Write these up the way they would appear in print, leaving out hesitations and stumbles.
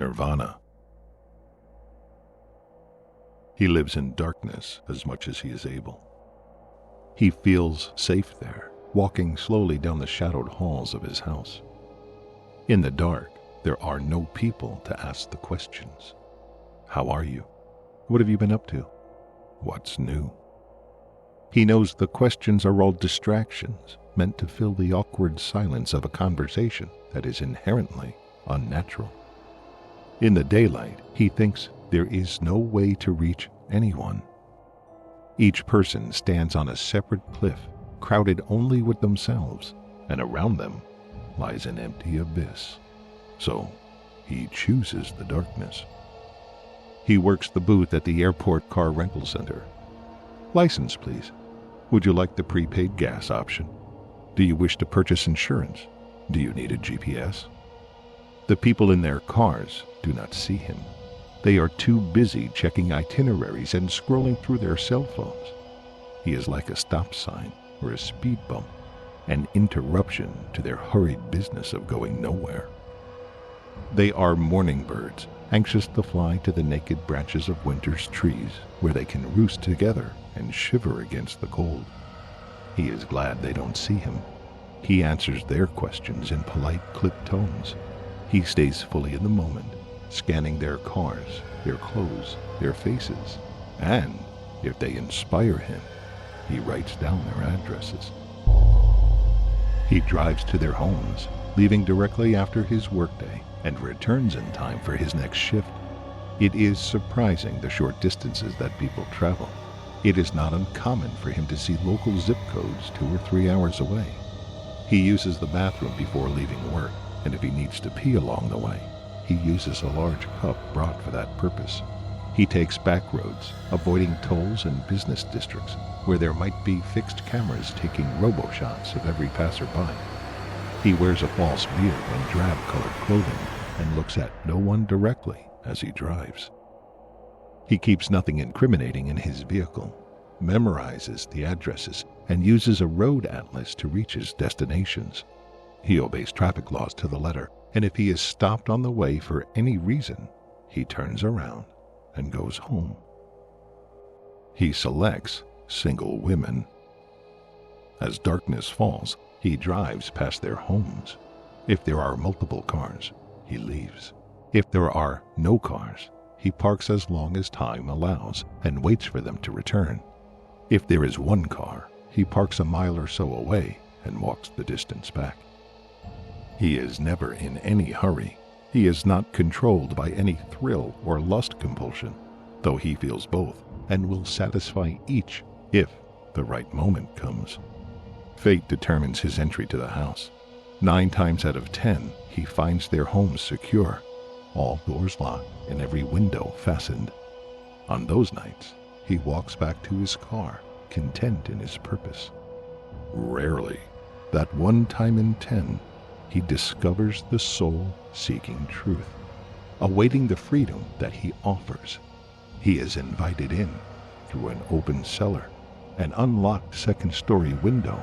Nirvana. He lives in darkness as much as he is able. He feels safe there, walking slowly down the shadowed halls of his house. In the dark, there are no people to ask the questions. How are you? What have you been up to? What's new? He knows the questions are all distractions meant to fill the awkward silence of a conversation that is inherently unnatural. In the daylight, he thinks there is no way to reach anyone. Each person stands on a separate cliff, crowded only with themselves, and around them lies an empty abyss. So he chooses the darkness. He works the booth at the airport car rental center. License, please. Would you like the prepaid gas option? Do you wish to purchase insurance? Do you need a GPS? The people in their cars do not see him. They are too busy checking itineraries and scrolling through their cell phones. He is like a stop sign or a speed bump, an interruption to their hurried business of going nowhere. They are morning birds, anxious to fly to the naked branches of winter's trees where they can roost together and shiver against the cold. He is glad they don't see him. He answers their questions in polite, clipped tones. He stays fully in the moment, scanning their cars, their clothes, their faces, and, if they inspire him, he writes down their addresses. He drives to their homes, leaving directly after his workday, and returns in time for his next shift. It is surprising the short distances that people travel. It is not uncommon for him to see local zip codes 2 or 3 hours away. He uses the bathroom before leaving work, and if he needs to pee along the way, he uses a large cup brought for that purpose. He takes back roads, avoiding tolls and business districts where there might be fixed cameras taking robo-shots of every passerby. He wears a false beard and drab-colored clothing and looks at no one directly as he drives. He keeps nothing incriminating in his vehicle, memorizes the addresses, and uses a road atlas to reach his destinations. He obeys traffic laws to the letter, and if he is stopped on the way for any reason, he turns around and goes home. He selects single women. As darkness falls, he drives past their homes. If there are multiple cars, he leaves. If there are no cars, he parks as long as time allows and waits for them to return. If there is one car, he parks a mile or so away and walks the distance back. He is never in any hurry. He is not controlled by any thrill or lust compulsion, though he feels both and will satisfy each if the right moment comes. Fate determines his entry to the house. 9 times out of 10, he finds their homes secure, all doors locked and every window fastened. On those nights, he walks back to his car, content in his purpose. Rarely, that 1 time in 10, he discovers the soul seeking truth, awaiting the freedom that he offers. He is invited in through an open cellar, an unlocked second-story window,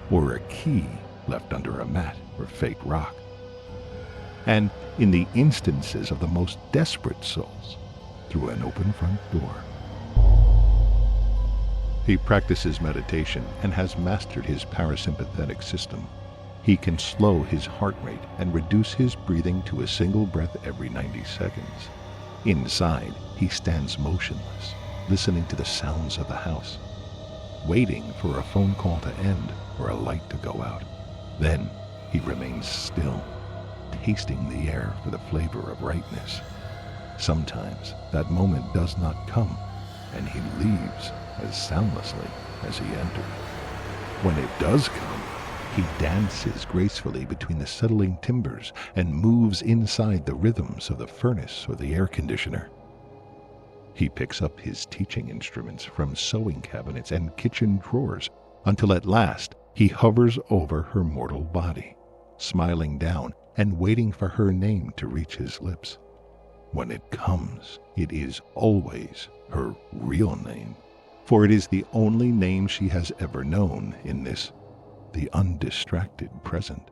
or a key left under a mat or fake rock. And in the instances of the most desperate souls, through an open front door. He practices meditation and has mastered his parasympathetic system. He can slow his heart rate and reduce his breathing to a single breath every 90 seconds. Inside, he stands motionless, listening to the sounds of the house, waiting for a phone call to end or a light to go out. Then he remains still, tasting the air for the flavor of rightness. Sometimes that moment does not come, and he leaves as soundlessly as he entered. When it does come, he dances gracefully between the settling timbers and moves inside the rhythms of the furnace or the air conditioner. He picks up his teaching instruments from sewing cabinets and kitchen drawers until at last he hovers over her mortal body, smiling down and waiting for her name to reach his lips. When it comes, it is always her real name, for it is the only name she has ever known in this, the undistracted present.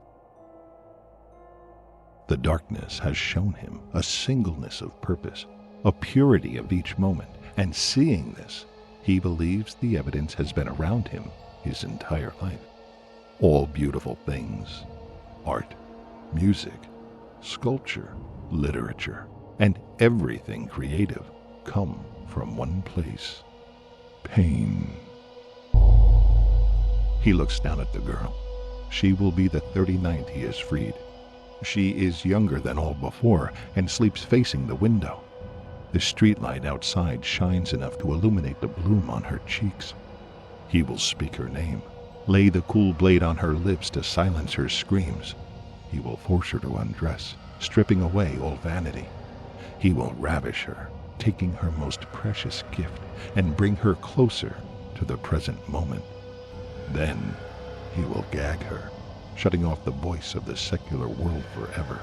The darkness has shown him a singleness of purpose, a purity of each moment, and seeing this, he believes the evidence has been around him his entire life. All beautiful things, art, music, sculpture, literature, and everything creative come from one place: pain. He looks down at the girl. She will be the 39th he has freed. She is younger than all before and sleeps facing the window. The streetlight outside shines enough to illuminate the bloom on her cheeks. He will speak her name, lay the cool blade on her lips to silence her screams. He will force her to undress, stripping away all vanity. He will ravish her, taking her most precious gift, and bring her closer to the present moment. Then he will gag her, shutting off the voice of the secular world forever.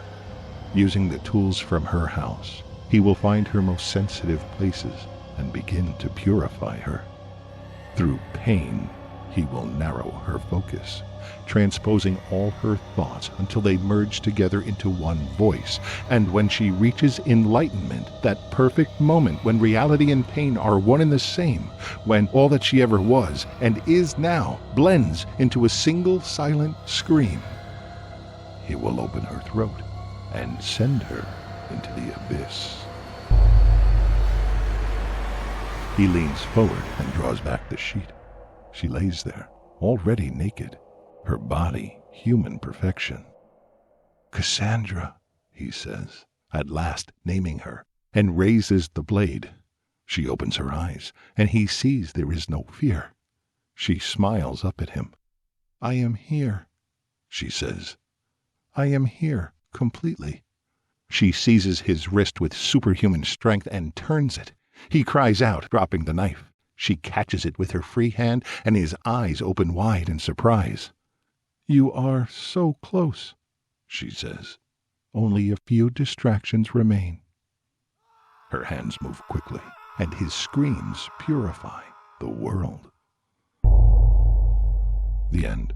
Using the tools from her house, he will find her most sensitive places and begin to purify her. Through pain, he will narrow her focus, transposing all her thoughts until they merge together into one voice. And when she reaches enlightenment, that perfect moment when reality and pain are one and the same, when all that she ever was and is now blends into a single silent scream, he will open her throat and send her into the abyss. He leans forward and draws back the sheet. She lays there, already naked, her body human perfection. "Cassandra," he says, at last naming her, and raises the blade. She opens her eyes, and he sees there is no fear. She smiles up at him. "I am here," she says. "I am here, completely." She seizes his wrist with superhuman strength and turns it. He cries out, dropping the knife. She catches it with her free hand, and his eyes open wide in surprise. "You are so close," she says. "Only a few distractions remain." Her hands move quickly, and his screams purify the world. The end.